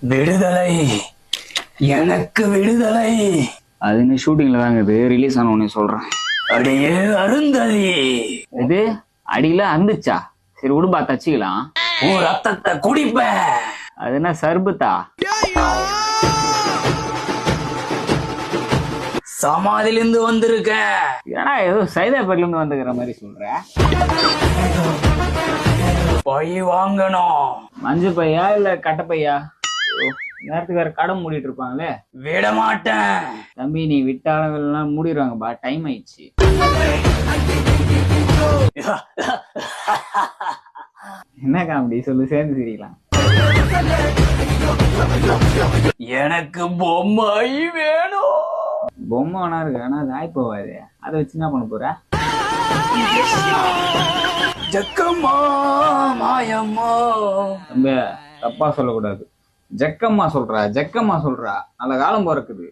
விடுதலை, எனக்கு விடுதலை. அது இன்னும் ஷூட்டிங்ல தாங்க இது, ரிலீஸ் ஆன உடனே சொல்றேன். அடியே அருந்ததி. இது அடியில அந்துச்சா? சரி விடுபா, தச்சுக்கலாம். உன் ரத்தத்தை குடிப்ப. அது என்ன சர்பத்தா? சமாதிலிருந்து வந்திருக்க. ஏன்னா ஏதோ சைதாப்பேட்ல இருந்து வந்துக்கிற மாதிரி சொல்ற. பழி வாங்கணும். மஞ்சள் பையா இல்ல கட்டை பையா? நேரத்துக்கு வேற கடை மூடிட்டு இருப்பாங்களே. விட மாட்டேன் தம்பி, நீ விட்டாளவெல்லாம் மூடிடுவாங்கப்பா, டைம் ஆயிடுச்சு. என்ன காமெடி சொல்லு, சேர்ந்து சிரிக்கலாம். எனக்கு பொம்மை வேணும். பொம்மை வேணா இருக்கு, ஆனா அது ஆய் போவாது. அதை வச்சு என்ன பண்ண போற? ஜக்கம்மா மாயம்மா. தம்பி தப்பா சொல்லக்கூடாது. ஜக்கம்மா சொல்றா, ஜக்கம்மா சொல்றா. நல்ல காலம் பிறக்குது.